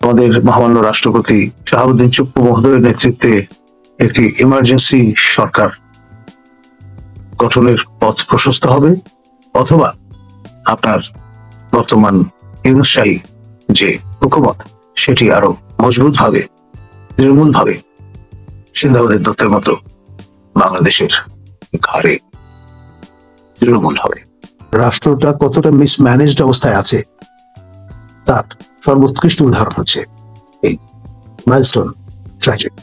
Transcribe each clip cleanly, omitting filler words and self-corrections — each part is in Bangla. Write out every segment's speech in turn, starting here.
আমাদের মহামান্য রাষ্ট্রপতি শাহাবুদ্দিন চুপ্পু মহোদয়ের নেতৃত্বে একটি ইমার্জেন্সি সরকার গঠনের পথ প্রশস্ত হবে, অথবা আপনার বর্তমান ইউনুসশাহী যে হুকুমত সেটি আরো মজবুত ভাবে, দৃঢ়মূল ভাবে সিন্দাবাদের দত্তের মতো বাংলাদেশের ঘাড়ে দৃঢ়মূল হবে। রাষ্ট্রটা কতটা মিসম্যানেজড অবস্থায় আছে তার সর্বোৎকৃষ্ট উদাহরণ হচ্ছে এই মাইলস্টোন ট্র্যাজেডি।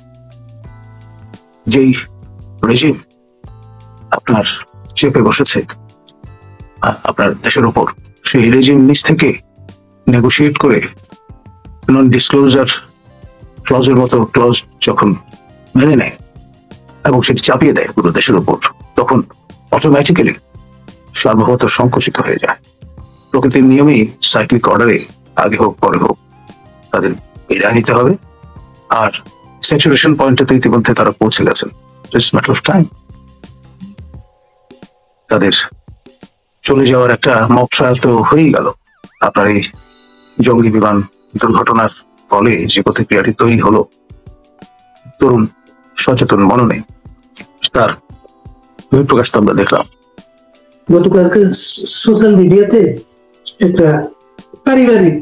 যেই রেজিম আপনার চেপে বসেছে আপনার দেশের উপর, সেই রেজিম নিচ থেকে নেগোশিয়েট করে নন ডিসক্লোজার ক্লজের মতো ক্লজ যখন মেনে নেয় এবং সেটি চাপিয়ে দেয় পুরো দেশের উপর, তখন অটোমেটিক্যালি সার্বভৌমত্ব সংকুচিত হয়ে যায়। প্রকৃতির নিয়মেই সাইক্লিক অর্ডারে আগে হোক পরে হোক তাদের বিদায় নিতে হবে, আর স্যাচুরেশন পয়েন্টে তো ইতিমধ্যে তারা পৌঁছে গেছেন। It's matter of time. তাদের চলে যাওয়ার একটা মক ট্রায়াল তো হয়েই গেল। আপনার এই জঙ্গি বিমান দুর্ঘটনার ফলে যে প্রতিক্রিয়াটি তৈরি হলো তরুণ সচেতন মননে, তার বহিঃপ্রকাশ তো আমরা দেখলাম। গতকালকে সোশ্যাল মিডিয়াতে একটা পারিবারিক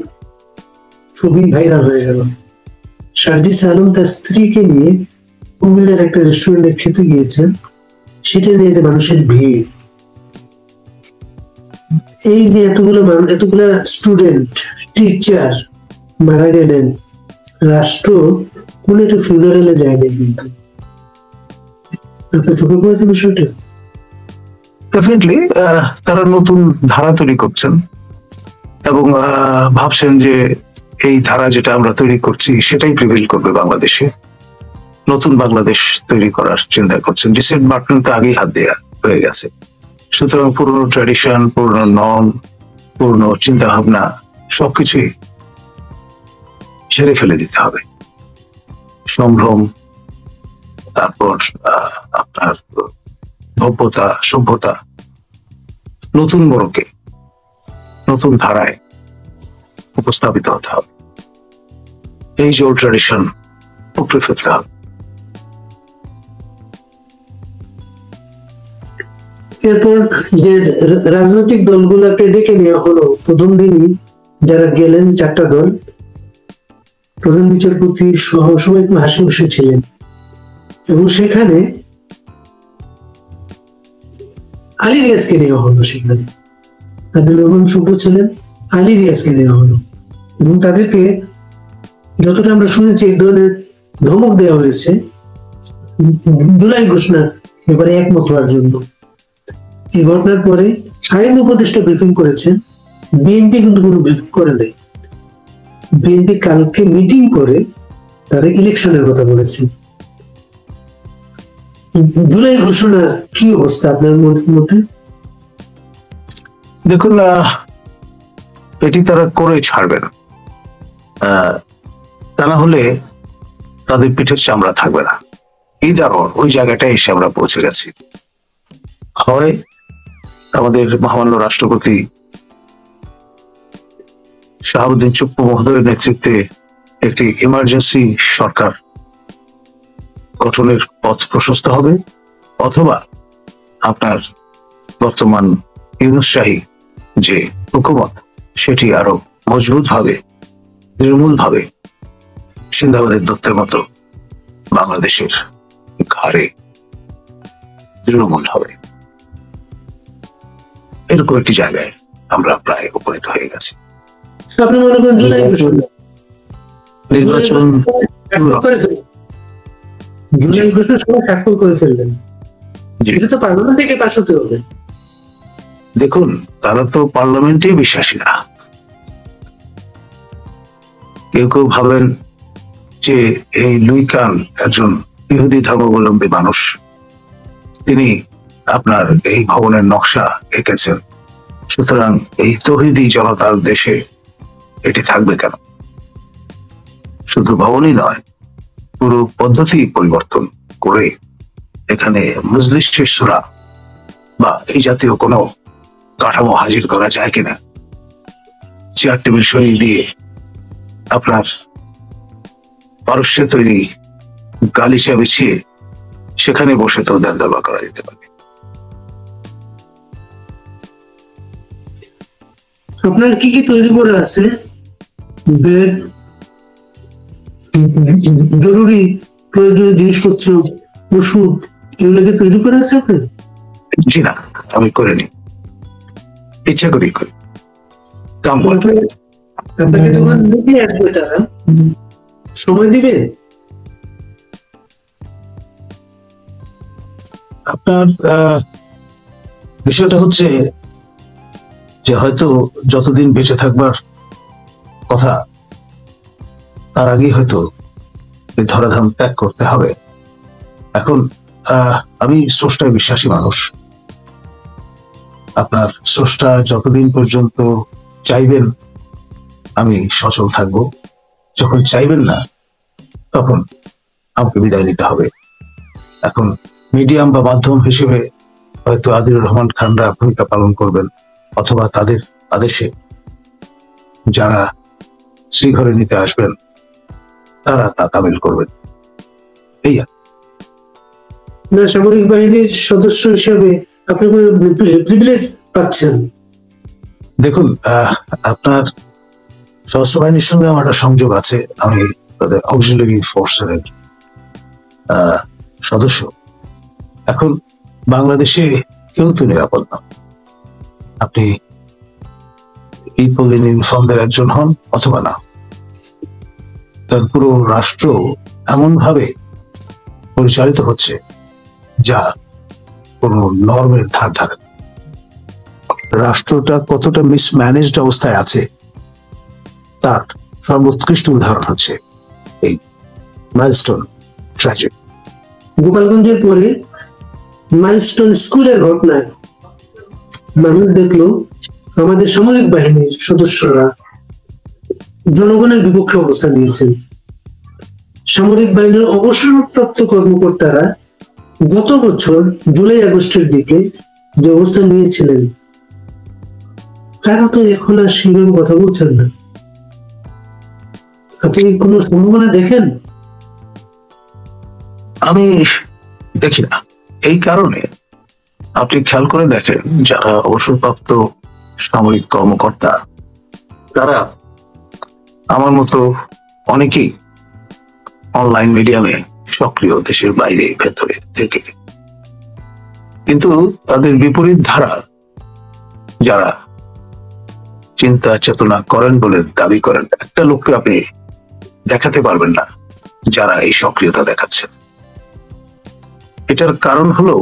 ছবি ভাইরাল হয়ে গেল। সার্জিস আলম তার স্ত্রীকে নিয়ে কুমিল্লার একটা রেস্টুরেন্টে খেতে গিয়েছেন, সেটা নিয়ে যে মানুষের ভিড়, এই যে এতগুলা স্টুডেন্ট টিচার মারা গেলেন, রাষ্ট্র কোন একটা ফিউনারেলে যায়নি, কিন্তু আপনার চোখে পড়েছে বিষয়টা? ডেফিনেটলি তারা নতুন ধারা তৈরি করছেন এবং ভাবছেন যে এই ধারা যেটা আমরা তৈরি করছি সেটাই প্রিভেল করবে বাংলাদেশে। নতুন বাংলাদেশ তৈরি করার চিন্তা করছেন। রিসেন্ট বাটন তো আগেই হাত দেওয়া হয়ে গেছে। সুতরাং পুরনো ট্র্যাডিশন, পুরনো নর্ম, পুরনো চিন্তা ভাবনা সবকিছুই ছেড়ে ফেলে দিতে হবে। সম্ভ্রম, তারপর আপনার ভব্যতা, সভ্যতা নতুন মোড়কে, নতুন ধারায় উপস্থাপিত হতে হবে। এই যে ওল্ড ট্র্যাডিশন উপড়ে ফেলতে হবে। এরপর যে রাজনৈতিক দলগুলোকে ডেকে নেওয়া হলো, প্রথম দিনই যারা গেলেন 4টা দল, প্রধান বিচারপতি সহ সবাই হাসি খুশি ছিলেন এবং সেখানে আলী রিয়াজকে নেওয়া হলো। সেখানে আদিল রহমান শুভ ছিলেন, আলী রিয়াজকে নেওয়া হলো এবং তাদেরকে যতটা আমরা শুনেছি এই ধরনের ধমক দেওয়া হয়েছে জুলাই ঘোষণার ব্যাপারে একমত হওয়ার জন্য। এই ঘটনার পরে আইন উপদেষ্টা ব্রিফিং করেছেন, বিএনপি কিন্তু কোনো ব্রিফিং করে নাই। বিএনপি কালকে মিটিং করে তারা ইলেকশনের কথা বলেছেন। জুলাই ঘোষণার কি অবস্থা আপনার মধ্যে? দেখুন, এটি তারা করে ছাড়বেন, তা না হলে তাদের পিঠের চামড়া থাকবে না। এই ধরনের ওই জায়গাটায় এসে আমরা পৌঁছে গেছি। হয় আমাদের মহামান্য রাষ্ট্রপতি শাহাবুদ্দিন চুপ্পু মহোদয়ের নেতৃত্বে একটি ইমার্জেন্সি সরকার গঠনের পথ প্রশস্ত হবে, অথবা আপনার বর্তমান ইউনুসশাহী যে হুকুমত সেটি আরো মজবুত ভাবে, দৃঢ়মূল ভাবে সিন্দাবাদের দত্তের মতো বাংলাদেশের ঘাড়ে দৃঢ়মূল হবে। এরকম একটি জায়গায় আমরা প্রায় উপনীত হয়ে গেছি। আপনি মনে করেন জুলাই নির্বাচন ঘোষণা সবাই স্বাক্ষর করে ফেললেন, এটা তো পার্লামেন্ট থেকে পাস হতে হবে। দেখুন, তারা তো পার্লামেন্টে বিশ্বাসী না। কেউ কেউ ভাবেন যে এই লুই কান একজন ইহুদি ধর্মাবলম্বী মানুষ, তিনি আপনার এই ভবনের নকশা এঁকেছেন, সুতরাং এই তৌহিদি জনতার দেশে এটি থাকবে কেন? শুধু ভবনই নয়, পুরো পদ্ধতি পরিবর্তন করে এখানে মজলিস শুরা বা এই জাতীয় কোনো কাঠামো হাজির করা যায় কিনা, চেয়ার টেবিল সরিয়ে দিয়ে আপনার পারস্যে তৈরি গালিচা বিছিয়ে সেখানে বসে তো ধ্যান ধারণা করা যেতে পারে। আপনার কি কি তৈরি করে আছে? বেড, জরুরি প্রয়োজনীয় জিনিসপত্র, ওষুধ, এগুলোকে তৈরি করে আছে আপনার? জি না, আমি করিনি, ইচ্ছা করি করি কাম করতে। আপনাকে যখন নিতে আসবে তারা সময় দিবে? আপনার বিষয়টা হচ্ছে যে হয়তো যতদিন বেঁচে থাকবার কথা তার আগেই হয়তো এই ধরাধাম ত্যাগ করতে হবে। এখন আমি স্রষ্টায় বিশ্বাসী মানুষ। আপনার স্রষ্টা যতদিন পর্যন্ত চাইবেন আমি সচল থাকব, যখন চাইবেন না তখন আমাকে বিদায় নিতে হবে। এখন মিডিয়াম বা মাধ্যম হিসেবে হয়তো আদিলুর রহমান খানরা ভূমিকা পালন করবেন, অথবা তাদের আদেশে যারা শ্রীঘরে নিতে আসবেন তারা তা তামিল করবেন। এই না, সামরিক বাহিনীর সদস্য হিসেবে আপনি কোনো প্রিভিলেজ পাচ্ছেন? দেখুন, আপনার সশস্ত্র বাহিনীর সঙ্গে আমার একটা সংযোগ আছে। আমি তাদের অক্সিলারি ফোর্সের সদস্য। এখন বাংলাদেশে কেউ তো নিরাপদ না। আপনি পিপল ইন ইউনিফর্মদের একজন হন অথবা না, তার পুরো রাষ্ট্র এমন ভাবে পরিচালিত হচ্ছে যা কোনো নর্মের ধার ধারে না। রাষ্ট্রটা কতটা মিসম্যানেজড অবস্থায় আছে তার সর্বোৎকৃষ্ট উদাহরণ হচ্ছে এই মাইলস্টোন ট্র্যাজেডি। গোপালগঞ্জের পরে মাইলস্টোন স্কুলের ঘটনায় মানুষ দেখলো আমাদের সামরিক বাহিনীর সদস্যরা জনগণের বিপক্ষে অবস্থান নিয়েছেন। সামরিক বাহিনীর অবসরপ্রাপ্ত কর্মকর্তারা গত বছর জুলাই আগস্টের দিকে যে অবস্থান নিয়েছিলেন তারা তো এখন আর সেভাবে কথা বলছেন না। আপনি কোনো সম্ভাবনা দেখেন? আমি দেখি না। এই কারণে আপনি খেয়াল করে দেখেন, যারা অবসরপ্রাপ্ত সামরিক কর্মকর্তা তারা আমার মতো অনেকেই অনলাইন মিডিয়ামে সক্রিয়, দেশের বাইরে ভেতরে থেকে। কিন্তু তাদের বিপরীত ধারার যারা চিন্তা চেতনা করেন বলে দাবি করেন, একটা লোককে আপনি দেখাতে পারবেন না যারা এই সক্রিয়তা দেখাচ্ছে। এটার কারণ হলো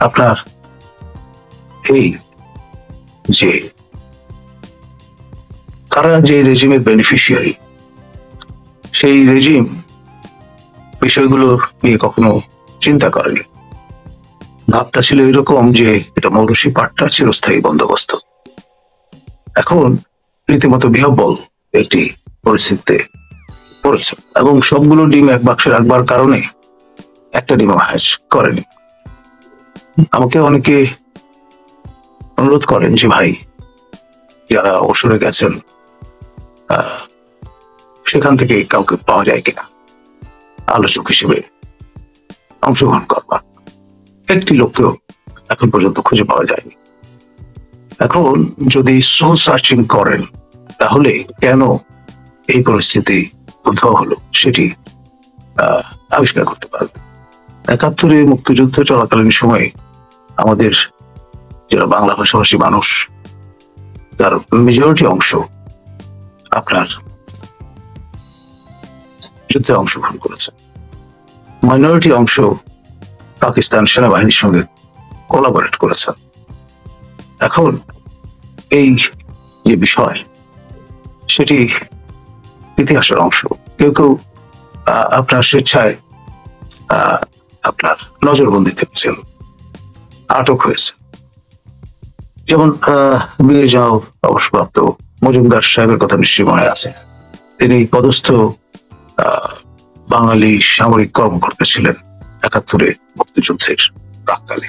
আপনার এই যে তারা যে রেজিমের বেনিফিশিয়ারি, সেই রেজিম বিষয়গুলো নিয়ে কখনো চিন্তা করেনি। ভাবটা ছিল এরকম যে এটা মৌরসি পাট্টা চিরস্থায়ী বন্দোবস্ত। এখন রীতিমতো বিহ্বল একটি পরিস্থিতিতে পড়েছে এবং সবগুলো ডিম এক বাক্সে রাখবার কারণে একটা ডিমও হ্যাচ করেনি। আমাকে অনেকে অনুরোধ করেন যে ভাই, যারা অবসরে গেছেন সেখান থেকে কাউকে পাওয়া যায় কিনা আলোচক হিসেবে অংশগ্রহণ করবার। একটি লোককেও এখন পর্যন্ত খুঁজে পাওয়া যায়নি। এখন যদি সোল সার্চিং করেন তাহলে কেন এই পরিস্থিতি উদ্ভব হলো সেটি আবিষ্কার করতে পারবেন। ৭১ মুক্তিযুদ্ধ চলাকালীন সময়ে আমাদের যারা বাংলা ভাষাভাষী মানুষ, তার মেজরিটি অংশ আপনার যুদ্ধে অংশগ্রহণ করেছে, মাইনরিটি অংশ পাকিস্তান সেনাবাহিনীর সঙ্গে কোলাবোরেট করেছে। এখন এই যে বিষয় সেটি ইতিহাসের অংশ। কেউ কেউ আপনার স্বেচ্ছায় আপনার নজরবন্দি থেকেছেন, আটক হয়েছে। যেমন মেজর জেনারেল অবসরপ্রাপ্ত মজুমদার সাহেবের কথা নিশ্চয়ই মনে আছে। তিনি পদস্থ বাঙালি সামরিক কর্মকর্তা ছিলেন ৭১ মুক্তিযুদ্ধের প্রাককালে,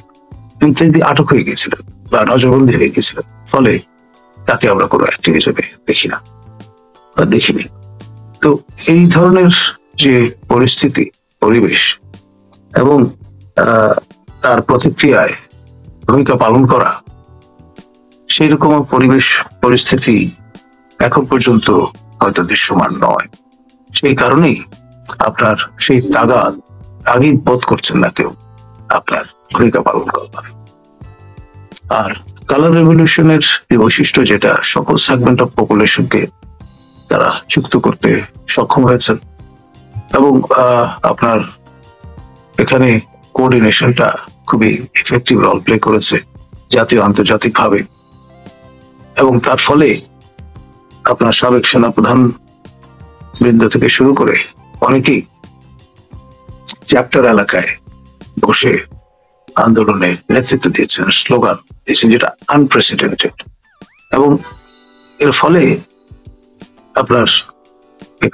কিন্তু তিনি আটক হয়ে গিয়েছিলেন বা নজরবন্দি হয়ে গিয়েছিলেন। ফলে তাকে আমরা কোনো অ্যাক্টিভ হিসেবে দেখি না বা দেখিনি। তো এই ধরনের যে পরিস্থিতি, পরিবেশ এবং তার প্রতিক্রিয়ায় ভূমিকা পালন করা, সেই রকম পরিবেশ পরিস্থিতি এখন পর্যন্ত হয়তো দৃশ্যমান নয়। সেই কারণেই আপনার সেই তাগিদ বোধ করছেন না কেউ আপনার ভূমিকা পালন করবার। আর কালার রেভলিউশনের যে বৈশিষ্ট্য, যেটা সকল সেগমেন্ট অফ পপুলেশনকে তারা যুক্ত করতে সক্ষম হয়েছেন, এবং আপনার এখানে কোঅর্ডিনেশনটা খুবই ইফেক্টিভ রোল প্লে করেছে জাতীয় আন্তর্জাতিক ভাবে, এবং তার ফলে আপনার সাবেক সেনাপ্রধান বৃন্দ থেকে শুরু করে অনেকেই চ্যাপ্টার এলাকায় বসে আন্দোলনের নেতৃত্ব দিয়েছেন, স্লোগান দিয়েছেন, যেটা আনপ্রেসিডেন্টেড। এবং এর ফলে আপনার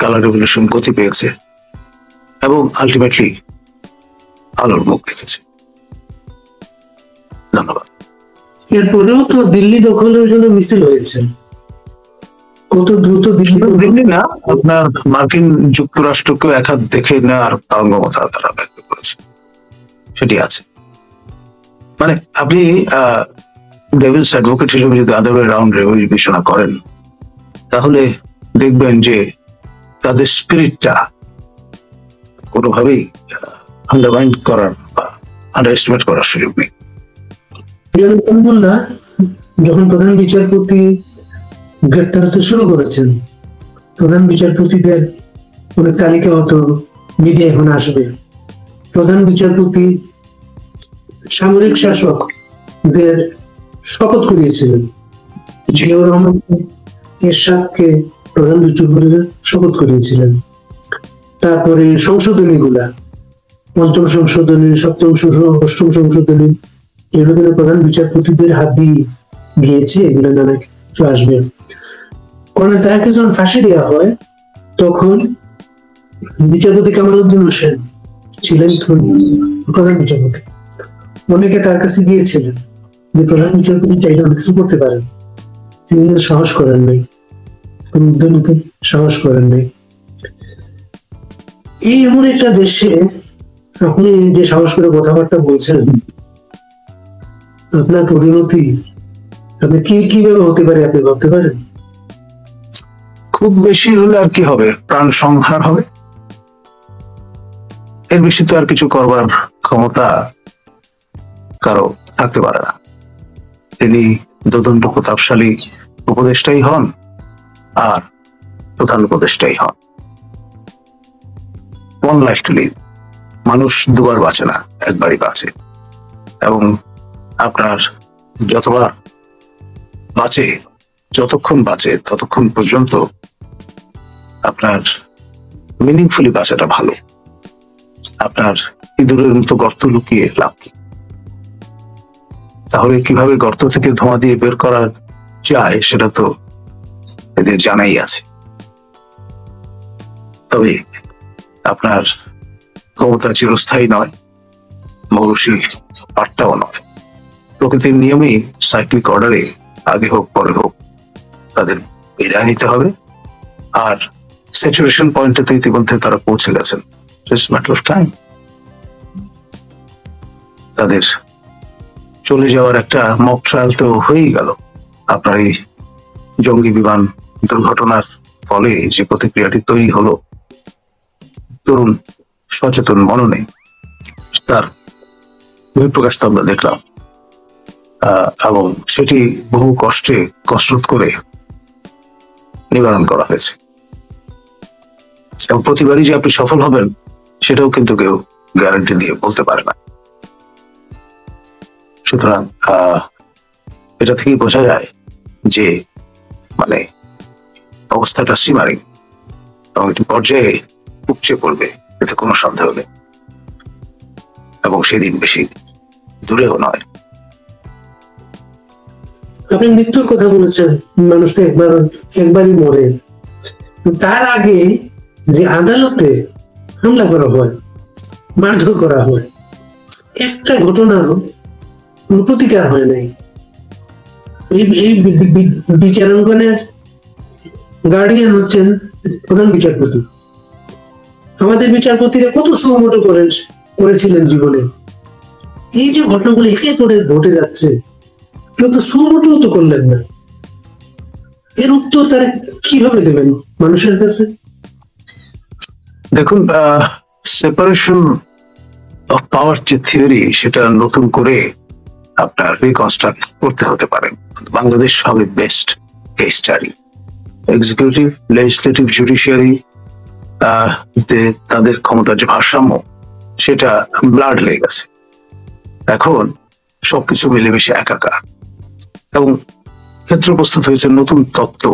কালার রেভলিউশন গতি পেয়েছে এবং আলটিমেটলি আলোর মুখ দেখেছে। ধন্যবাদ। এরপরেও তো দিল্লি দখলের জন্য মিছিল হয়েছে, কত দ্রুত দিল্লি না, আপনার মার্কিন যুক্তরাষ্ট্রকেও এক হাত দেখে নেওয়ার পারঙ্গমতা তারা ব্যক্ত করেছে, সেটি আছে। মানে আপনি ডেভিলস অ্যাডভোকেট হিসেবে যদি আদার রাউন্ড বিবেচনা করেন, তাহলে দেখবেন যে তাদের স্পিরিটটা কোনোভাবেই আন্ডারমাইন করার বা আন্ডার এস্টিমেট করার সুযোগ নেই। যখন প্রধান বিচারপতি গ্রেপ্তার হতে শুরু করেছেন, প্রধান বিচারপতিদের অনেক তালিকা হতো মিডিয়া এখন আসবে, প্রধান বিচারপতি সামরিক শাসকদের শপথ করিয়েছিলেন, জিয়াউর রহমান এরশাদকে প্রধান বিচারপতিদের শপথ করিয়েছিলেন। তারপরে সংশোধনী গুলা, পঞ্চম সংশোধনী, সপ্তম অষ্টম সংশোধনী, এগুলো প্রধান বিচারপতিদের হাত দিয়ে গিয়েছে, এগুলো নানা কিছু আসবে। কর্নেল তাহেরকে যখন ফাঁসি দেওয়া হয়, তখন বিচারপতি কামালউদ্দিন হোসেন ছিলেন প্রধান বিচারপতি। অনেকে তার কাছে গিয়েছিলেন যে প্রধান বিচারপতি চাইলে অনেক কিছু করতে পারেন, তিনি কিন্তু সাহস করেন নাই, উদ্যোগ নিতে সাহস করেন নাই। এই এমন একটা দেশে আপনি যে সাহস করে কথাবার্তা বলছেন, আপনার পরিণতি আপনি কিভাবে হতে পারে আপনি ভাবতে পারেন? খুব বেশি হলে আর কি হবে, প্রাণ সংহার হবে। এর বেশি তো আর কিছু করবার ক্ষমতা কারো থাকতে পারে না। তিনি দোদণ্ড প্রতাপশালী উপদেষ্টাই হন আর প্রধান উপদেষ্টাই হন। One life to live. মানুষ দুবার বাঁচে না, একবারই বাঁচে। এবং আপনার যতবার বাঁচে, যতক্ষণ বাঁচে, ততক্ষণ পর্যন্ত আপনার মিনিংফুলি বাঁচাটা ভালো। আপনার ইঁদুরের মতো গর্ত লুকিয়ে লাভ কি? তাহলে কিভাবে গর্ত থেকে ধোঁয়া দিয়ে বের করা যায় সেটা তো এদের জানাই আছে। তবে আপনার ক্ষমতা চিরস্থায়ী নয়, মৌরসী পাটটাও নয়। প্রকৃতির নিয়মেই সাইক্লিক অর্ডারে আগে হোক পরে হোক তাদের বিদায় নিতে হবে। আর স্যাচুরেশন পয়েন্টে তো ইতিমধ্যে তারা পৌঁছে গেছেন। Just matter of time. তাদের চলে যাওয়ার একটা মক ট্রায়াল তো হয়েই গেল। আপনার এই জঙ্গি বিমান দুর্ঘটনার ফলে যে প্রতিক্রিয়াটি তৈরি হলো তরুণ সচেতন মননে, তার বহিঃপ্রকাশ তো আমরা দেখলাম, এবং সেটি বহু কষ্টে কসরত করে নিবারণ করা হয়েছে। এবং প্রতিবারই যে আপনি সফল হবেন সেটাও কিন্তু কেউ গ্যারান্টি দিয়ে বলতে পারে না। সুতরাং এটা থেকেই বোঝা যায় যে মানে অবস্থাটা সীমাহীন এবং একটি পর্যায়ে উপচে পড়বে, এতে কোনো সন্দেহ নেই। এবং সেদিন বেশি দূরেও নয়। আপনি মৃত্যুর কথা বলেছেন, মানুষ তো একবারই মরে। তার আগে যে আদালতে হামলা করা হয়, মারধর করা হয়, একটা ঘটনারও কোনো প্রতিকার হয় নাই। এই বিচারাঙ্গনের গার্ডিয়ান হচ্ছেন প্রধান বিচারপতি। আমাদের বিচারপতিরা কত সুমোটো করেছিলেন জীবনে। এই যে ঘটনাগুলো একে করে ঘটে যাচ্ছে, কেউ তো সুমোটো তো করলেন না। এর উত্তর তারা কিভাবে দেবেন মানুষের কাছে? দেখুন, সেপারেশন অফ পাওয়ার যে থিওরি, সেটা নতুন করে আপনার রিকনস্ট্রাক্ট করতে হতে পারে। বাংলাদেশ হবে best case study. Executive, legislative, judiciary, তাদের ক্ষমতার যে ভারসাম্য, সেটা ব্লাড হয়ে গেছে। এখন সবকিছু মিলেমিশে একাকার, এবং ক্ষেত্র প্রস্তুত হয়েছে নতুন তত্ত্ব,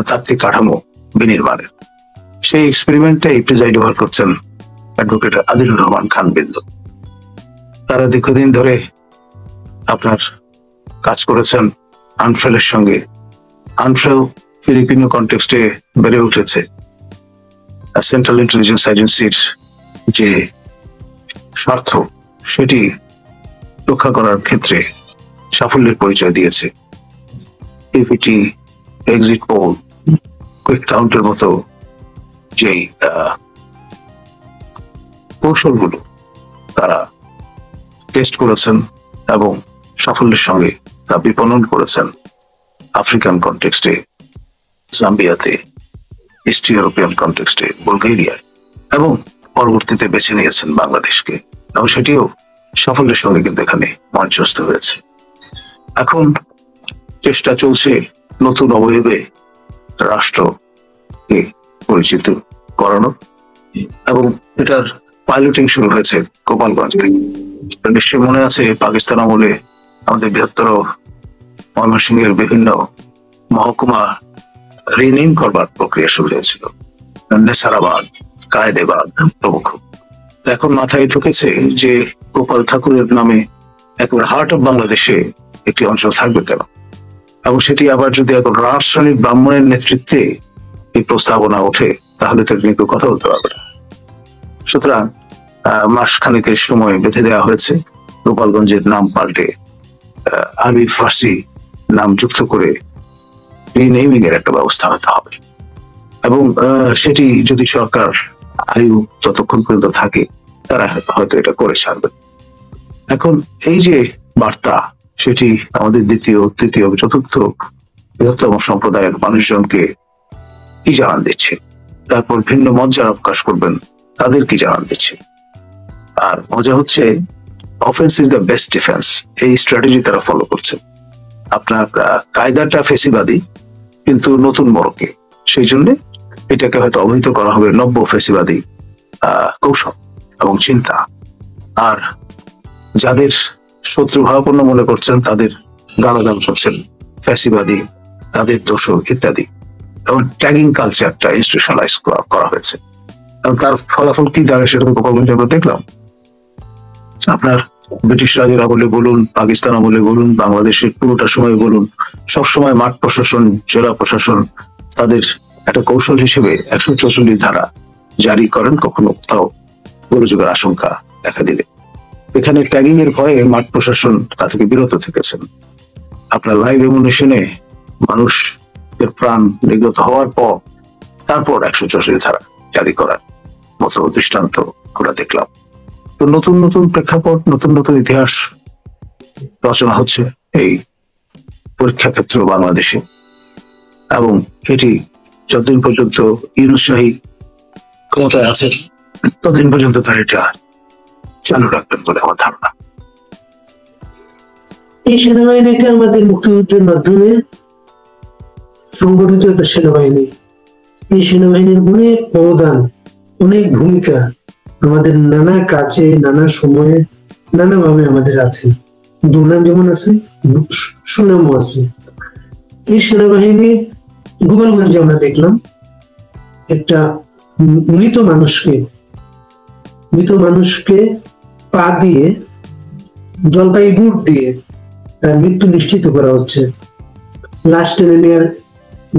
তাত্ত্বিক কাঠামো বিনির্মাণের। সেই এক্সপেরিমেন্টে প্রিজাইড ওভার করছেন অ্যাডভোকেট আদিলুর রহমান খান বিন্দু। তারা দীর্ঘদিন ধরে আপনার কাজ করেছেন আনফ্রেলের সঙ্গে। আনফ্রেল ফিলিপিনো কনটেক্সটে বেড়ে উঠেছে। সেন্ট্রাল ইন্টেলিজেন্স এজেন্সির যে স্বার্থ, সেটি রক্ষা করার ক্ষেত্রে সাফল্যের পরিচয় দিয়েছে। পিপিটি, এক্সিট পোল, কুইক কাউন্টের মতো যেই কৌশলগুলো তারা টেস্ট করেছেন এবং সাফল্যের সঙ্গে তা বিপণন করেছেন আফ্রিকান কনটেক্সটে, জাম্বিয়াতে, ইস্ট ইউরোপিয়ান কনটেক্সটে, বুলগেরিয়ায়, এবং পরবর্তীতে বেছে নিয়েছেন বাংলাদেশকে, এবং সেটিও সাফল্যের সঙ্গে কিন্তু এখানে মঞ্চস্থ হয়েছে। এখন চেষ্টা চলছে নতুন অবয়বে রাষ্ট্রকে পরিচিত করানো, এবং এটার পাইলটিং শুরু হয়েছে গোপালগঞ্জ থেকে। নিশ্চয়ই মনে আছে, পাকিস্তান আমলে আমাদের বৃহত্তর ময়মনসিংহের বিভিন্ন মহকুমা রিনেম করবার প্রক্রিয়া শুরু হয়েছিল, নেসারাবাদ, কায়েদেবাদ প্রমুখ। এখন মাথায় ঢুকেছে যে গোপাল ঠাকুরের নামে একবার হার্ট অফ বাংলাদেশে একটি অঞ্চল থাকবে কেন, এবং সেটি আবার যদি এখন রাজ শ্রেণীর ব্রাহ্মণের নেতৃত্বে এই প্রস্তাবনা ওঠে, তাহলে তো নিয়ে কথা বলতে পারবে না। সুতরাং মাস খানেকের সময় বেঁধে দেওয়া হয়েছে। গোপালগঞ্জের নাম পাল্টে আরবি ফার্সি নাম যুক্ত করে রিনেমিং এর একটা ব্যবস্থা হতে হবে, এবং সেটি যদি সরকার আয়ু ততক্ষণ পর্যন্ত থাকে, তারা হয়তো এটা করে ছাড়বে। এখন এই যে বার্তা, সেটি আমাদের দ্বিতীয়, তৃতীয়, চতুর্থ বৃহত্তম সম্প্রদায়ের মানুষজনকে কি জানান দিচ্ছে, তারপর ভিন্ন মত যারা প্রকাশ করবেন তাদের কি জানান দিচ্ছে। আর মজা হচ্ছে, offence is the best defence, এই স্ট্র্যাটেজি তারা ফলো করছে। আপনার কায়দাটা ফেসিবাদী, কিন্তু নতুন মোড়কে, সেই জন্য এটাকে হয়তো অবহিত করা হবে নব্য ফেসিবাদী কৌশল এবং চিন্তা। আর যাদের শত্রু ভাবাপন্ন মনে করছেন, তাদের গালাগাল করছেন ফ্যাসিবাদী, তাদের দোষর ইত্যাদি, এবং ট্যাগিং কালচারটা ইনস্টিটিউশনালাইজ করা হয়েছে। এবং তার ফলাফল কি দাঁড়ায়, সেটা তো গোপালগঞ্জে আমরা দেখলাম। আপনার ব্রিটিশ রাজের আমলে বলুন, পাকিস্তান আমলে বলুন, বাংলাদেশের পুরোটা সময় বলুন, সবসময় মাঠ প্রশাসন, জেলা প্রশাসন তাদের একটা কৌশল হিসেবে 144 ধারা জারি করেন কখনো কোথাও গোলযোগের আশঙ্কা দেখা দিলে। এখানে ট্যাগিং এর ভয়ে মাঠ প্রশাসন তা থেকে বিরত থেকেছেন। আপনার লাইভ এমুনেশনে মানুষের প্রাণ নির্গত হওয়ার পর তারপর 144 ধারা জারি করার মতো দৃষ্টান্ত আমরা দেখলাম। তো নতুন নতুন প্রেক্ষাপট, নতুন নতুন ইতিহাস রচনা হচ্ছে এই পরীক্ষা ক্ষেত্র বাংলাদেশে, এবং এটি যতদিন পর্যন্ত ইউনূস শাহী ক্ষমতায় আছে, ততদিন পর্যন্ত তার এটা চালু রাখবেন বলে আমার ধারণা। এই সেনাবাহিনীটা আমাদের মুক্তিযুদ্ধের মাধ্যমে সংগঠিত একটা সেনাবাহিনী। এই সেনাবাহিনীর অনেক অবদান, অনেক ভূমিকা আমাদের নানা কাজে, নানা সময়ে, নানাভাবে আমাদের আছে। দুর্নাম যেমন আছে, সুনামও আছে। এই সেনাবাহিনী গোপালগঞ্জে আমরা দেখলাম একটা মৃত মানুষকে পা দিয়ে, জলপাই বুট দিয়ে তার মৃত্যু নিশ্চিত করা হচ্ছে। লাশ টেনে নেওয়ার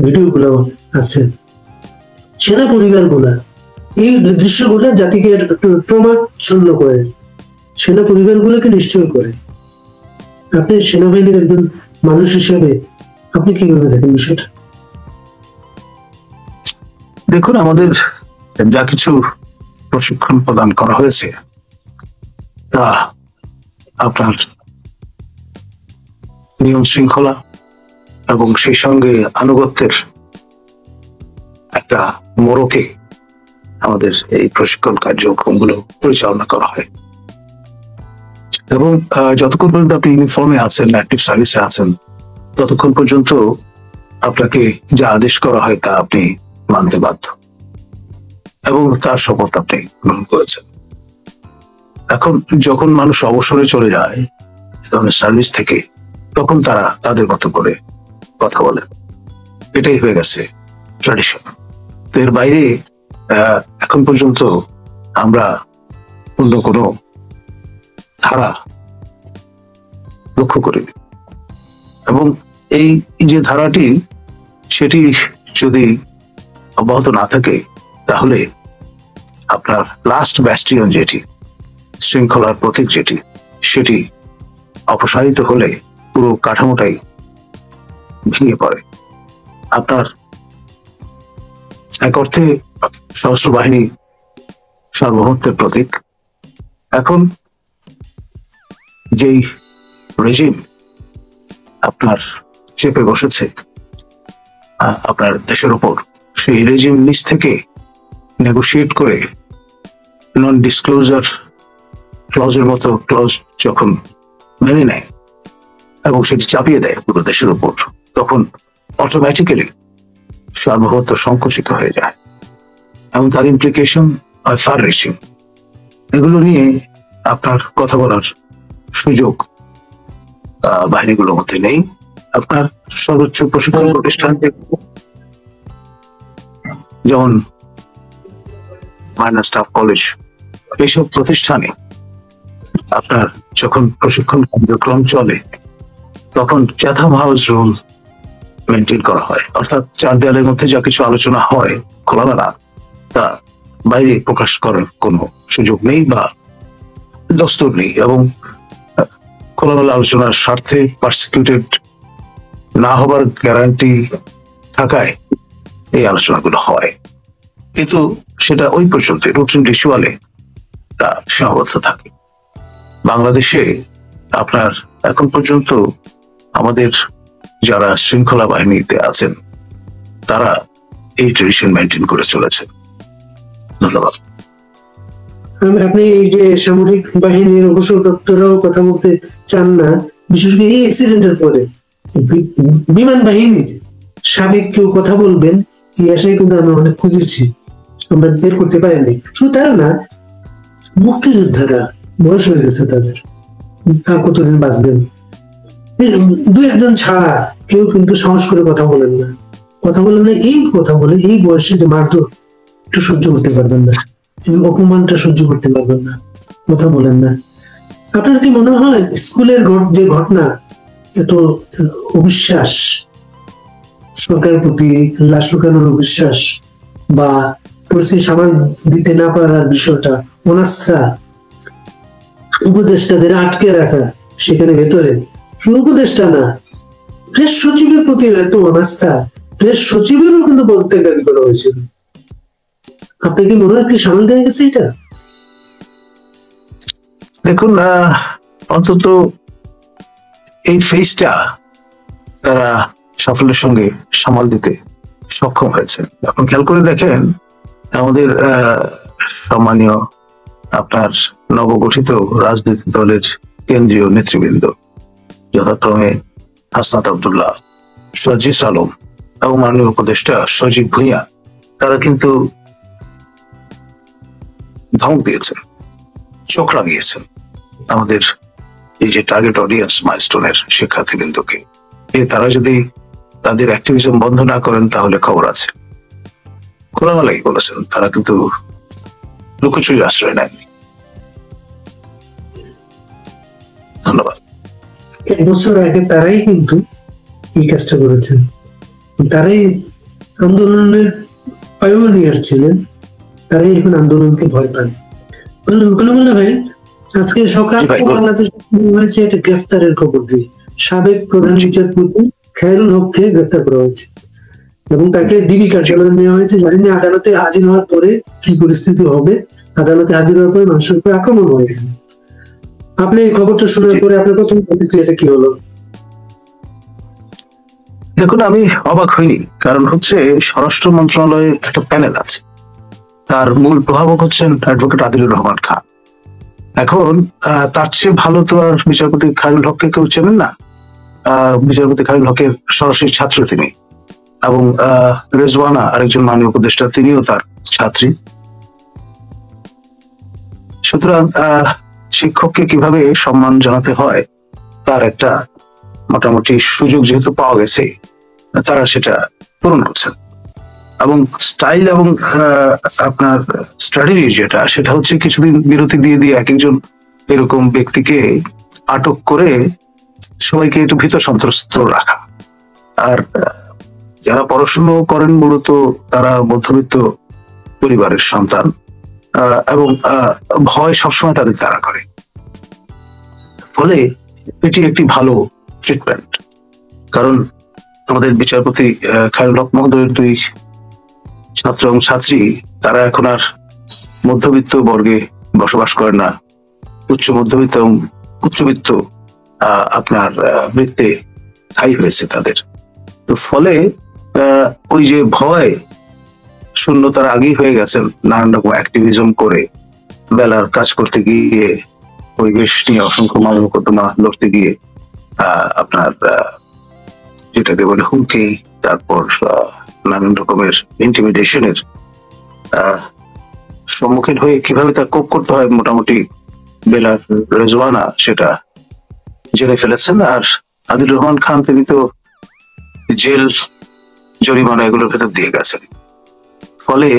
ভিডিওগুলো আছে। সেনা পরিবারগুলা এই দৃশ্যগুলো জাতিকে ট্রমাচ্ছন্ন করে, সেনা পরিবারগুলোকে নিশ্চয় করে। আপনি সেনাবাহিনীর একজন মানুষ হিসেবে আপনি কিভাবে দেখেন বিষয়টা? দেখুন, আমাদের যা কিছু প্রশিক্ষণ প্রদান করা হয়েছে তা আপনার নিয়ম শৃঙ্খলা এবং সেই সঙ্গে আনুগত্যের একটা মোড়কে আমাদের এই প্রশিক্ষণ কার্যক্রমগুলো পরিচালনা করা হয়। এবং যতক্ষণ পর্যন্ত আপনি ইউনিফর্মে আছেন, অ্যাক্টিভ সার্ভিসে আছেন, ততক্ষণ পর্যন্ত আপনাকে যা আদেশ করা হয় তা আপনি মানতে বাধ্য এবং তার শপথ আপনি গ্রহণ করেছেন। এখন যখন মানুষ অবসরে চলে যায় এ ধরনের সার্ভিস থেকে, তখন তারা তাদের মতো করে কথা বলে, এটাই হয়ে গেছে ট্র্যাডিশন। তো এর বাইরে এখন পর্যন্ত আমরা অন্য কোনো ধারা লক্ষ্য করিনি। এবং এই যে ধারাটি, সেটি যদি অব্যাহত না থাকে তাহলে আপনার লাস্ট ব্যাস্টিয়ন যেটি, শৃঙ্খলার প্রতীক যেটি, সেটি অপসারিত হলে পুরো কাঠামোটাই ভেঙে পড়ে। আপনার এক অর্থে সশস্ত্র বাহিনী সার্বভৌমত্বের প্রতীক। এখন যেই রেজিম আপনার চেপে বসেছে আপনার দেশের উপর, সেই রেজিম নিচ থেকে নেগোশিয়েট করে নন ডিসক্লোজার ক্লজের মতো ক্লজ যখন মেনে নেয় এবং সেটি চাপিয়ে দেয় পুরো দেশের উপর, তখন অটোমেটিক্যালি সার্বভৌমত্ব সংকুচিত হয়ে যায় এবং তার ইমপ্লিকেশন হয় ফার রিচিং। এগুলো নিয়ে আপনার কথা বলার সুযোগ বাহিনীগুলোর মধ্যে নেই। আপনার সর্বোচ্চ প্রশিক্ষণ প্রতিষ্ঠান যেমন মাইনার স্টাফ কলেজ, এইসব প্রতিষ্ঠানে আপনার যখন প্রশিক্ষণ কার্যক্রম চলে তখন চ্যাথাম হাউস রুল মেনটেন করা হয়, অর্থাৎ চার দেয়ালের মধ্যে যা কিছু আলোচনা হয় খোলামেলা, তা বাইরে প্রকাশ করার কোনো সুযোগ নেই বা দস্তর নেই। এবং খোলামেলা আলোচনার স্বার্থে পারসিকিউটেড না হবার গ্যারান্টি থাকায় এই আলোচনাগুলো হয়, কিন্তু সেটা ওই পর্যন্ত রুটিন রিচুয়ালে তা সীমাবদ্ধ থাকে। বাংলাদেশে আপনার এখন পর্যন্ত আমাদের যারা শৃঙ্খলা বাহিনীতে আছেন তারা এই ট্রেডিশন মেনটেন করে চলেছে। ধন্যবাদ। আপনি এই যে সামরিক বাহিনীর অবসরপ্রাপ্তরাও কথা বলতে চান না, বিশেষ করে এই অ্যাক্সিডেন্টের পরে বিমান বাহিনীর সাবেক কেউ কথা বলবেন এই আশায় কিন্তু আমরা অনেক খুঁজেছি, আমরা বের করতে পারিনি। শুধু তারা না, মুক্তিযোদ্ধারা বয়স হয়ে গেছে, তাদের আর কতদিন বাঁচবেন, দু একজন ছাড়া কেউ কিন্তু সাহস করে কথা বলেন না। কথা বলেন না, এই কথা বলে এই বয়সে যে মারধর একটু সহ্য করতে পারবেন না, এই অপমানটা সহ্য করতে পারবেন না, কথা বলেন না। আপনার কি মনে হয় স্কুলের যে ঘটনা, এত অবিশ্বাস, সরকারের প্রতি লাশ লুকানোর অবিশ্বাস বা পরিস্থিতি সামাল দিতে না পারার বিষয়টা, অনাস্থা, উপদেষ্টাদের আটকে রাখা সেখানে ভেতরে, শুধু উপদেষ্টা না, প্রেস সচিবের প্রতি এত অনাস্থা, প্রেস সচিবেরও কিন্তু পদত্যাগ দাবি করা হয়েছিল। আপনি কি মনে হয় কি সামাল দেওয়া গেছে এটা? দেখুন, অন্তত এই ফেজটা তারা সাফল্যের সঙ্গে সামাল দিতে সক্ষম হয়েছে। এখন খেয়াল করে দেখেন, আমাদের সম্মানীয় আপনার নবগঠিত রাজনৈতিক দলের কেন্দ্রীয় নেতৃবৃন্দ যথাক্রমে হাসনাত আব্দুল্লাহ, সজিস আলম এবং মাননীয় উপদেষ্টা সজীব ভুঁইয়া, তারা কিন্তু ধমক দিয়েছেন, চোখ লাগিয়েছেন আমাদের এই যে টার্গেট অডিয়েন্স মাইলস্টোনের শিক্ষার্থীবৃন্দকে, তারা যদি তাদের অ্যাক্টিভিজম বন্ধ না করেন তাহলে খবর আছে। খোলামেলাই বলেছেন, তারা কিন্তু লুকোচুরির আশ্রয় নেননি। ধন্যবাদ। এক বছর আগে তারাই কিন্তু এই কাজটা করেছেন, তারাই আন্দোলনের পায়োনিয়ার ছিলেন, তারাই এখন আন্দোলনকে ভয় পান। ভাই, আজকে সকাল বাংলাদেশ হয়েছে একটা গ্রেফতারের খবর দিয়ে সাবেক প্রধান বিচারপতি খায়রুল হককে গ্রেফতার করা হয়েছে। এবং তাকে ডিবি কার্যালয়ে নেওয়া হয়েছে। জানি না আদালতে হাজির হওয়ার পরে কি পরিস্থিতি হবে। আদালতে হাজির হওয়ার পরে মানুষের উপরে আক্রমণ হয়ে গেল। আপনি এই খবরটা শোনার পরে আপনার প্রথম প্রতিক্রিয়াটা কি হলো? দেখুন, আমি অবাক হইনি, কারণ হচ্ছে স্বরাষ্ট্র মন্ত্রণালয়ে একটা প্যানেল আছে, তার মূল প্রভাবক হচ্ছেন অ্যাডভোকেট আদিলুর রহমান খান। এখন তার চেয়ে ভালো তো আর বিচারপতি খায়রুল হককে কেউ চেনেন না। বিচারপতি খায়রুল হকের সরাসরি ছাত্র তিনি, এবং রেজওয়ানা আরেকজন মাননীয় উপদেষ্টা, তিনিও তার ছাত্রী। সুতরাং শিক্ষককে কিভাবে সম্মান জানাতে হয় তার একটা মোটামুটি সুযোগ যেহেতু পাওয়া গেছে, তারা সেটা পূরণ করছেন। এবং স্টাইল এবং আপনার স্ট্র্যাটেজি যেটা, সেটা হচ্ছে কিছুদিন বিরতি দিয়ে দিয়ে এক একজন এরকম ব্যক্তিকে আটক করে সবাইকে একটু ভীত সন্ত্রস্ত রাখা। আর যারা পড়াশুনো করেন মূলত তারা মধ্যবিত্ত পরিবারের সন্তান, এবং ভয় সবসময় তাদের তাড়া করে। ফলে এটি একটি ভালো ট্রিটমেন্ট, কারণ আমাদের বিচারপতি খায়রুল হক মহোদয়ের দুই ছাত্র এবং ছাত্রী, তারা এখন আর মধ্যবিত্ত বর্গে বসবাস করে না, উচ্চ মধ্যবিত্ত এবং উচ্চবিত্ত আপনার বৃত্তে ঠাঁই হয়েছে তাদের। তো ফলে ওই যে ভয় শূন্য তার আগেই হয়ে গেছেন, নানান রকম অ্যাক্টিভিজম করে বেলার কাজ করতে গিয়ে, পরিবেশ নিয়ে অসংখ্য মামলা মোকদ্দমা লড়তে গিয়ে আপনার যেটাকে বলে হুমকি, তারপর নানান রকমের ইন্টিমিডেশনের সম্মুখীন হয়ে কিভাবে তা কোপ করতে হয় মোটামুটি বেলার রেজওয়ানা সেটা জেনে ফেলেছেন। আর আদিলুর রহমান খান তিনি তো জেল, জরিমানা এগুলোর ভেতর দিয়ে গেছেন। ফলে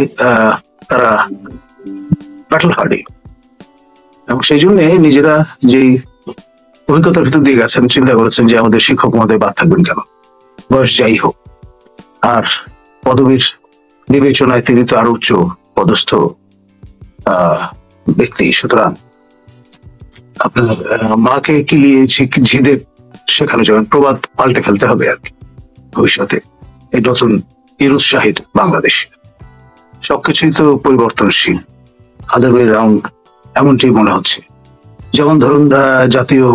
তারা ব্যাটল হার্ডি, এবং সেই জন্য নিজেরা যেই অভিজ্ঞতার ভিতর দিয়ে গেছেন, চিন্তা করেছেন যে আমাদের শিক্ষক মহোদয় বাদ থাকবেন কেন, বয়স যাই হোক। আর পদবীর বিবেচনায় তিনি তো আরো উচ্চ পদস্থ ব্যক্তি, সুতরাং আপনার মাকে কিলিয়ে ঝিদের শেখানো যাবেন, প্রবাদ পাল্টে ফেলতে হবে আর কি ভবিষ্যতে। এই নতুন ইউনুস শাহিদ বাংলাদেশে সবকিছুই তো পরিবর্তনশীল, আদার ওয়ে রাউন্ড, এমনটি মনে হচ্ছে। যেমন ধরুন, জাতীয়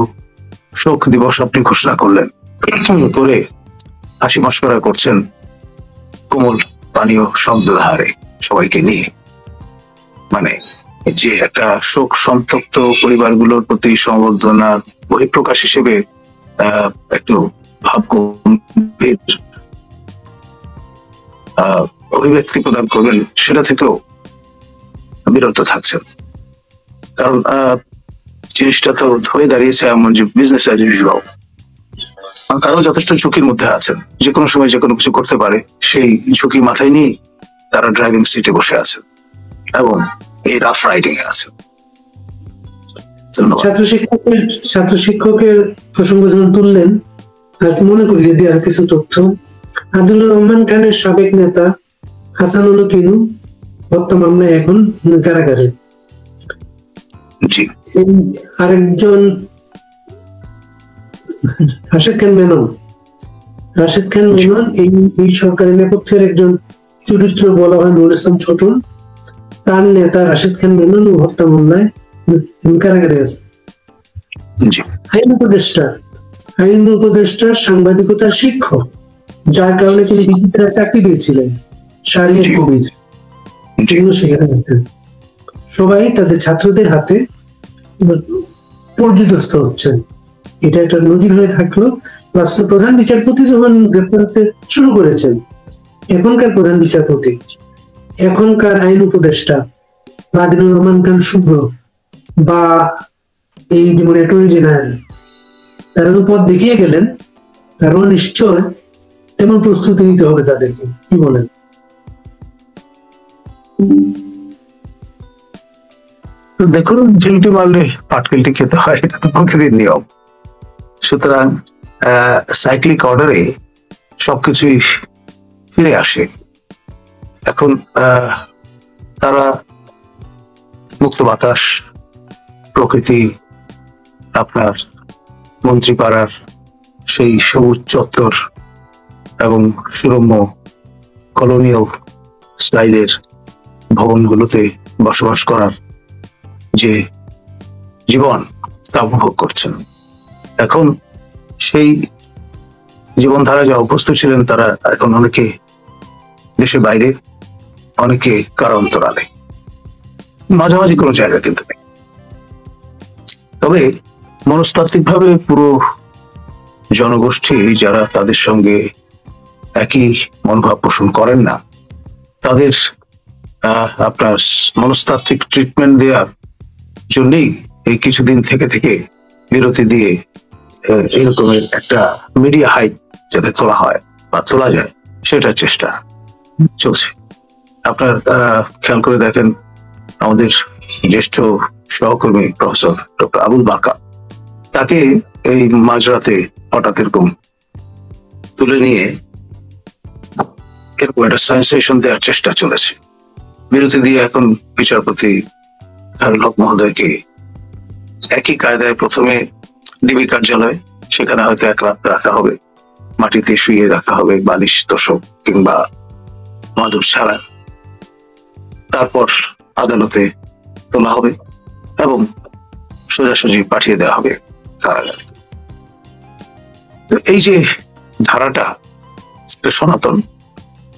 শোক দিবস আপনি ঘোষণা করলেন, করে হাসি মশকরা করছেন কোমল পানীয় শব্দহারে সবাইকে নিয়ে, মানে যে একটা শোক সন্তপ্ত পরিবারগুলোর প্রতি সমবেদনার বহিঃপ্রকাশ হিসেবে একটু ভাবগম্ভীর অভিব্যক্তি প্রদান করবেন, সেটা থেকেও বিরত থাকছেন। কারণ জিনিসটা তো হয়ে দাঁড়িয়েছে এমন যে বিজনেস অ্যাজ ইউজুয়াল, কারণ যথেষ্ট ঝুঁকির মধ্যে আছেন, যে কোনো সময় যে কোনো কিছু করতে পারে, সেই ঝুঁকি মাথায় নিয়ে তারা ড্রাইভিং সিটে বসে আছেন এবং এই রাফ রাইডিং এ আছেন। ছাত্র শিক্ষকের প্রসঙ্গ যখন তুললেন, আর মনে করিয়ে দেওয়ার কিছু তথ্য। আদিলুর রহমান খানের সাবেক নেতা হাসানুল কিনু হত্যা মামলায় এখন কারাগারে। আরেকজন রাশেদ খান মেনন এই সরকারের নেপথ্যের একজন চরিত্র বলা হয় নুরুল ইসলাম ছোটন। তার নেতা রাশেদ খান মেনন হত্যা মামলায় কারাগারে আছে। আইন উপদেষ্টা সাংবাদিকতার শিক্ষক, যার কারণে তিনি বিচিত্রা চাকরি পেয়েছিলেন, শাহরিয়ার কবির, সেখানে সবাই তাদের ছাত্রদের হাতে পর্যদস্ত হচ্ছেন। এটা একটা নজির হয়ে থাকলো। প্রধান বিচারপতি যখন গ্রেফতার হতে শুরু করেছেন, এখনকার প্রধান বিচারপতি, এখনকার আইন উপদেষ্টা আদিলুর রহমান খান শুভ্র বা এই যেমন অ্যাটর্নি জেনারেল, তারা তো পথ দেখিয়ে গেলেন, তারও নিশ্চয় তেমন প্রস্তুতি নিতে হবে তাদেরকে। কি বলেন? দেখুন, ঝিলটি মারলে পাটকেলটি খেতে হয়, এটা তো প্রকৃতির নিয়ম। সুতরাং সাইক্লিক অর্ডারে সবকিছুই ফিরে আসে। এখন তারা মুক্ত বাতাস, প্রকৃতি, আপনার মন্ত্রীপাড়ার সেই সবুজ চত্বর এবং সুরম্য কলোনিয়াল স্টাইলের ভবনগুলোতে বসবাস করার যে জীবন তা উপভোগ করছেন। এখন সেই জীবনধারা যা অভ্যস্ত ছিলেন তারা এখন অনেকে দেশের বাইরে, অনেকে কারান্তরালে, মাঝামাঝি কোনো জায়গা কিন্তু নেই। তবে মনস্তাত্ত্বিক ভাবে পুরো জনগোষ্ঠী যারা তাদের সঙ্গে একই মনোভাব পোষণ করেন না, তাদের আপনার মনস্তাত্ত্বিক ট্রিটমেন্ট দেওয়ার জন্যই এই কিছুদিন থেকে থেকে বিরতি দিয়ে এরকমের একটা মিডিয়া হাইপ যাতে তোলা হয় বা তোলা যায় সেটার চেষ্টা চলছে। আপনার খেয়াল করে দেখেন, আমাদের জ্যেষ্ঠ সহকর্মী প্রফেসর ডক্টর আবুল বাকা, তাকে এই মাঝরাতে হঠাৎ এরকম তুলে নিয়ে এরকম একটা সেন্সেশন দেওয়ার চেষ্টা চলেছে। বিরতি দিয়ে এখন বিচারপতি খায়রুল হক মহোদয়কে একই কায়দায় প্রথমে ডিবি কার্যালয়, সেখানে হয়তো এক রাত রাখা হবে, মাটিতে শুয়ে রাখা হবে, বালিশ তোষক কিংবা মাদুর ছাড়া। তারপর আদালতে তোলা হবে এবং সোজাসুজি পাঠিয়ে দেওয়া হবে কারাগারে। তো এই যে ধারাটা সনাতন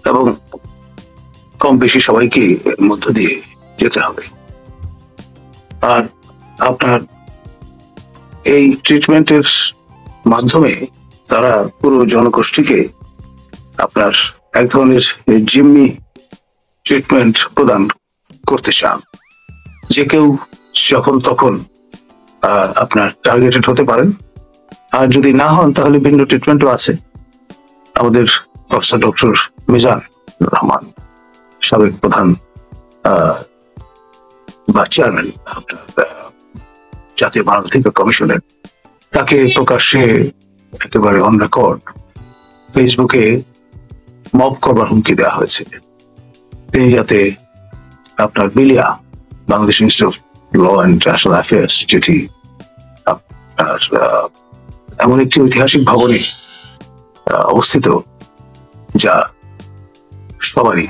এবং কম বেশি সবাইকে এর মধ্য দিয়ে যেতে হবে। আর আপনার এই ট্রিটমেন্টের মাধ্যমে তারা পুরো জনগোষ্ঠীকে আপনার এক ধরনের জিম্মি ট্রিটমেন্ট প্রদান করতে চান। যে কেউ যখন তখন আপনার টার্গেটেড হতে পারেন, আর যদি না হন তাহলে ভিন্ন ট্রিটমেন্টও আছে। আমাদের প্রফেসর ডক্টর মিজান রহমান, সাবেক প্রধান বা চেয়ারম্যান আপনার জাতীয় মানবাধিকার কমিশনের, তাকে প্রকাশ্যে একেবারে অন রেকর্ড ফেসবুকে মব করবার হুমকি দেওয়া হয়েছে। তিনি যাতে আপনার বিলিয়া, Bangladesh Institute of Law and International Affairs, যেটি আপনার এমন একটি ঐতিহাসিক ভবনে অবস্থিত যা সবারই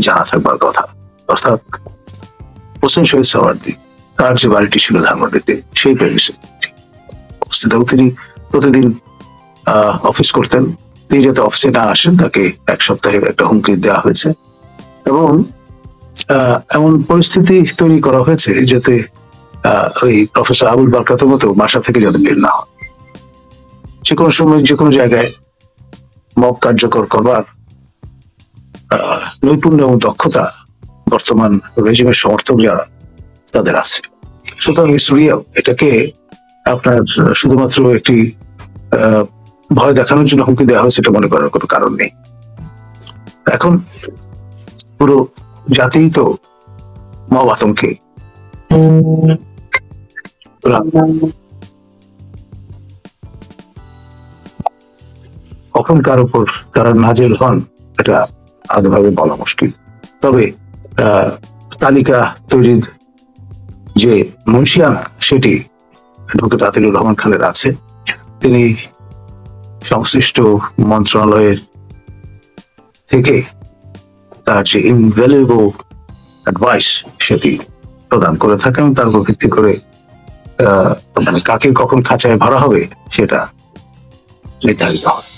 জানা থাকবার কথা, অর্থাৎ হোসেন শহীদ সোহরাওয়ার্দী, তার যে বাড়িটি ছিল ধানমন্ডিতে, সেই প্রেমিসে অবস্থিত। তিনি প্রতিদিন অফিস করতেন। তিনি যাতে অফিসে না আসেন তাকে এক সপ্তাহের একটা হুমকি দেওয়া হয়েছে এবং এমন পরিস্থিতি তৈরি করা হয়েছে যাতে ওই প্রফেসর আবুল বারকাতের মতো বাসা থেকে যাতে বের না হয়। যে কোনো সময় যে কোনো জায়গায় মব কার্যকর করবার নৈপুণ্য এবং দক্ষতা বর্তমান রেজিমের সমর্থক যারা তাদের আছে। সুতরাং রিয়েল, এটাকে আপনার শুধুমাত্র একটি ভয় দেখানোর জন্য হুমকি দেওয়া হয়েছে এটা মনে করার কোনো কারণ নেই। এখন পুরো জাতি তো মব আতঙ্কে। কখন কার উপর তারা নাজেল হন এটা আগেভাবে বলা মুশকিল। তবে তালিকা তৈরির যে মুন্সিয়ানা সেটি অ্যাডভোকেট আতিকুর রহমান খানের আছে। তিনি সংশ্লিষ্ট মন্ত্রণালয়ের থেকে তার যে ইনভ্যালুয়েবল অ্যাডভাইস সেটি প্রদান করে থাকেন। তার উপর ভিত্তি করে মানে কাকে কখন খাঁচায় ভরা হবে সেটা নির্ধারিত হয়।